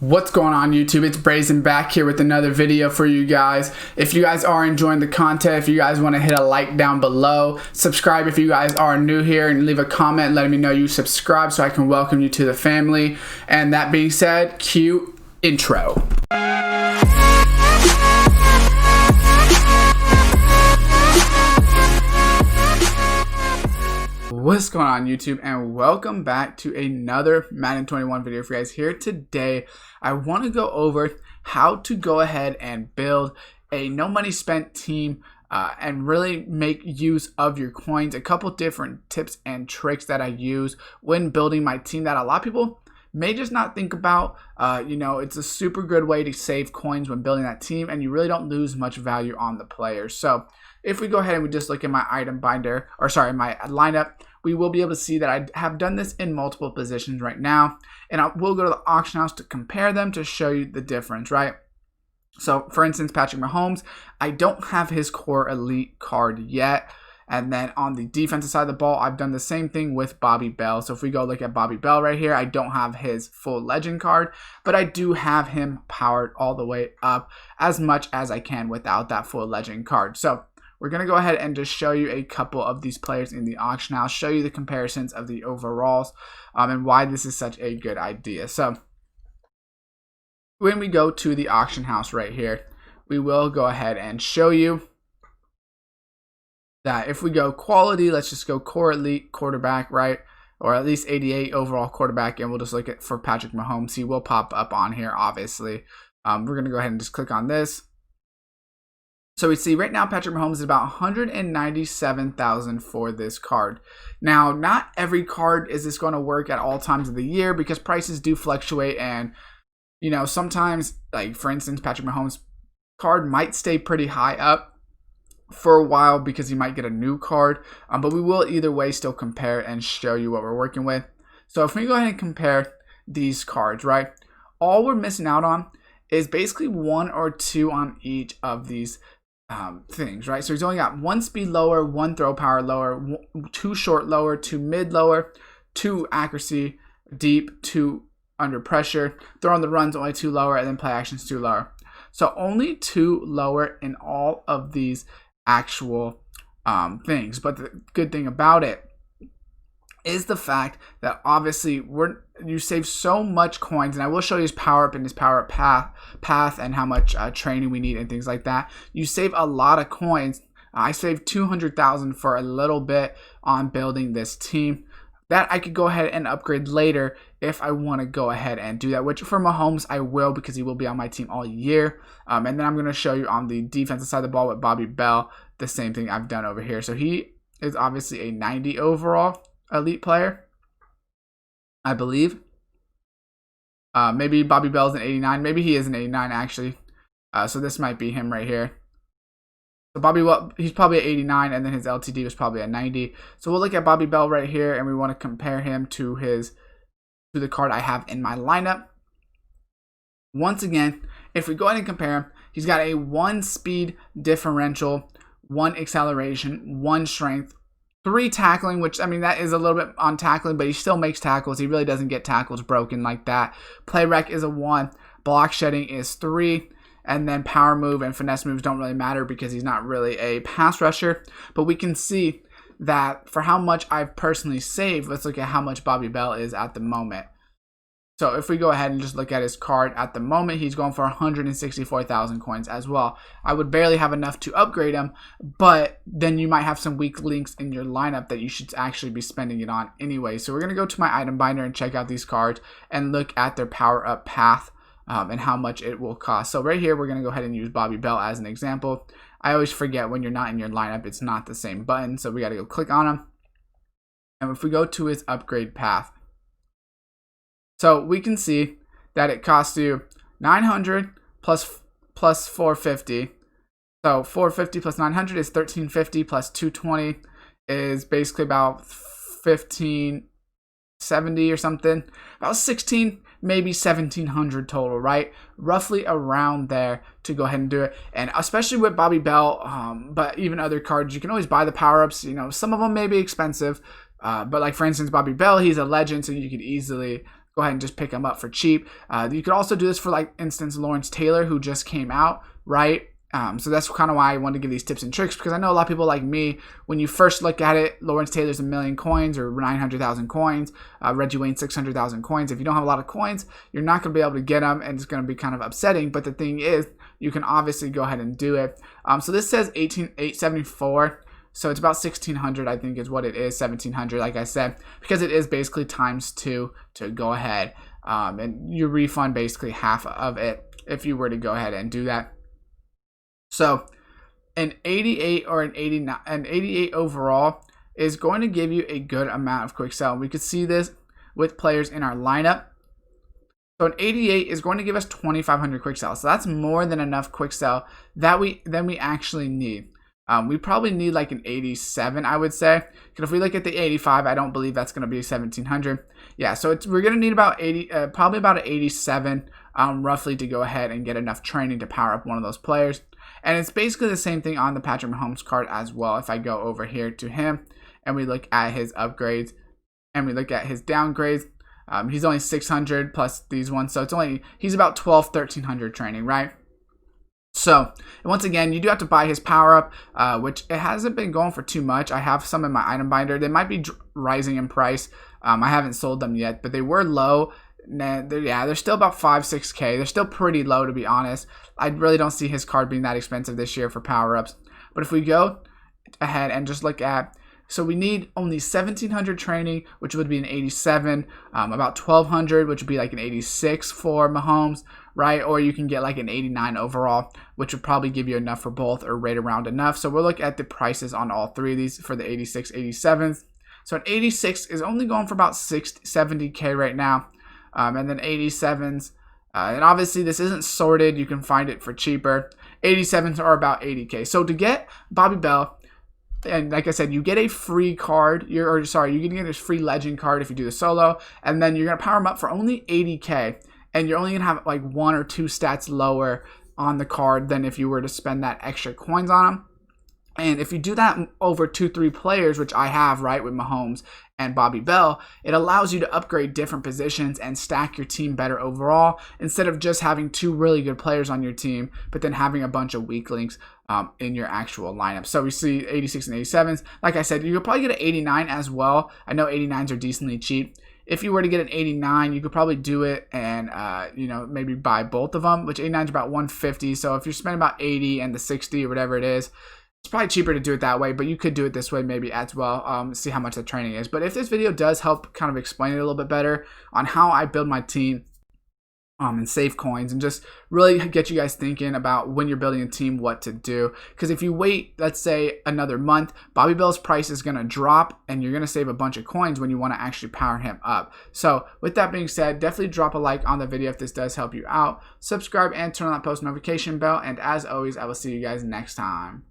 What's going on YouTube? It's Brazen back here with another video for you guys. If you guys are enjoying the content, if you guys want to hit a like down below, subscribe if you guys are new here, and leave a comment letting me know you subscribe so I can welcome you to the family. And that being said, cue intro. What's going on YouTube, and welcome back to another Madden 21 video for you guys. Here today I want to go over how to go ahead and build a no money spent team and really make use of your coins. A couple different tips and tricks that I use when building my team that a lot of people may just not think about. It's a super good way to save coins when building that team, and you really don't lose much value on the players. So if we go ahead and we just look at my item binder, or sorry, my lineup, we will be able to see that I have done this in multiple positions right now, and I will go to the auction house to compare them to show you the difference, right? So for instance, Patrick Mahomes, I don't have his core elite card yet. And then on the defensive side of the ball, I've done the same thing with Bobby Bell. So if we go look at Bobby Bell right here, I don't have his full legend card, but I do have him powered all the way up as much as I can without that full legend card. So we're going to go ahead and just show you a couple of these players in the auction. I'll show you the comparisons of the overalls and why this is such a good idea. So when we go to the auction house right here, we will go ahead and show you that if we go quality, let's just go core elite quarterback, right? Or at least 88 overall quarterback, and we'll just look at for Patrick Mahomes. He will pop up on here, obviously. We're going to go ahead and just click on this. So we see right now Patrick Mahomes is about 197,000 for this card. Now, not every card is this going to work at all times of the year because prices do fluctuate, and sometimes, like for instance, Patrick Mahomes card might stay pretty high up for a while because he might get a new card, but we will either way still compare and show you what we're working with. So if we go ahead and compare these cards, right, all we're missing out on is basically one or two on each of these things, right? So he's only got one speed lower, one throw power lower, two short lower, two mid lower, two accuracy deep, two under pressure, throw on the runs only two lower, and then play actions two lower. So only two lower in all of these actual things. But the good thing about it is the fact that obviously you save so much coins, and I will show you his power up and his power up path and how much training we need and things like that. You save a lot of coins. I saved 200,000 for a little bit on building this team that I could go ahead and upgrade later if I want to go ahead and do that, which for Mahomes I will, because he will be on my team all year. And then I'm going to show you on the defensive side of the ball with Bobby Bell, the same thing I've done over here. So he is obviously a 90 overall elite player, I believe. Maybe Bobby Bell's an 89. Maybe he is an 89 actually. So this might be him right here. So he's probably an 89, and then his LTD was probably a 90. So we'll look at Bobby Bell right here, and we want to compare him to the card I have in my lineup. Once again, if we go ahead and compare him, he's got a 1 speed differential, 1 acceleration, 1 strength, 3 tackling, which, I mean, that is a little bit on tackling, but he still makes tackles. He really doesn't get tackles broken like that. Play rec is a 1. Block shedding is 3. And then power move and finesse moves don't really matter because he's not really a pass rusher. But we can see that for how much I've personally saved, let's look at how much Bobby Bell is at the moment. So if we go ahead and just look at his card at the moment, he's going for 164,000 coins as well. I would barely have enough to upgrade him, but then you might have some weak links in your lineup that you should actually be spending it on anyway. So we're going to go to my item binder and check out these cards and look at their power up path and how much it will cost. So right here, we're going to go ahead and use Bobby Bell as an example. I always forget when you're not in your lineup, it's not the same button. So we got to go click on him. And if we go to his upgrade path, so we can see that it costs you 900 plus 450. So 450 plus 900 is 1350 plus 220 is basically about 1570 or something. About 16, maybe 1700 total, right? Roughly around there to go ahead and do it. And especially with Bobby Bell, but even other cards, you can always buy the power-ups. Some of them may be expensive, but like for instance, Bobby Bell, he's a legend, so you could easily go ahead and just pick him up for cheap. You could also do this for, like, instance, Lawrence Taylor, who just came out, right? So that's kind of why I wanted to give these tips and tricks, because I know a lot of people like me, when you first look at it, Lawrence Taylor's 1 million coins or 900,000 coins, Reggie Wayne 600,000 coins. If you don't have a lot of coins, you're not going to be able to get them, and it's going to be kind of upsetting. But the thing is, you can obviously go ahead and do it. So this says 874. So it's about 1,600, I think, is what it is. 1,700, like I said, because it is basically times 2 to go ahead. And you refund basically half of it if you were to go ahead and do that. So an 88 or an 89, an 88 overall is going to give you a good amount of quick sell. We could see this with players in our lineup. So an 88 is going to give us 2,500 quick sell. So that's more than enough quick sell that we actually need. We probably need like an 87, I would say. Because if we look at the 85, I don't believe that's going to be 1,700. Yeah, so we're going to need about 80, probably about an 87, roughly, to go ahead and get enough training to power up one of those players. And it's basically the same thing on the Patrick Mahomes card as well. If I go over here to him and we look at his upgrades and we look at his downgrades, he's only 600 plus these ones. So he's about 1,300 training, right? So, once again, you do have to buy his power up, which it hasn't been going for too much. I have some in my item binder. They might be rising in price. I haven't sold them yet, but they were low. They're still about 5-6K. They're still pretty low, to be honest. I really don't see his card being that expensive this year for power-ups. But if we go ahead and just look at, so we need only 1,700 training, which would be an 87, about 1,200, which would be like an 86 for Mahomes, right? Or you can get like an 89 overall, which would probably give you enough for both, or right around enough. So we'll look at the prices on all three of these for the 86, 87s. So an 86 is only going for about 70K right now. And then 87s, and obviously this isn't sorted, you can find it for cheaper. 87s are about 80K. So to get Bobby Bell, and like I said, you get a free card, you're gonna get a free legend card if you do the solo, and then you're gonna power him up for only 80K, and you're only gonna have like 1 or 2 stats lower on the card than if you were to spend that extra coins on him. And if you do that over 2-3 players, which I have, right, with Mahomes and Bobby Bell, it allows you to upgrade different positions and stack your team better overall, instead of just having 2 really good players on your team, but then having a bunch of weak links in your actual lineup. So we see 86 and 87s. Like I said, you could probably get an 89 as well. I know 89s are decently cheap. If you were to get an 89, you could probably do it and, maybe buy both of them, which 89 is about 150. So if you're spending about 80 and the 60 or whatever it is, it's probably cheaper to do it that way, but you could do it this way maybe as well, see how much the training is. But if this video does help kind of explain it a little bit better on how I build my team and save coins, and just really get you guys thinking about when you're building a team what to do. Because if you wait, let's say, another month, Bobby Bell's price is going to drop and you're going to save a bunch of coins when you want to actually power him up. So with that being said, definitely drop a like on the video if this does help you out. Subscribe and turn on that post notification bell. And as always, I will see you guys next time.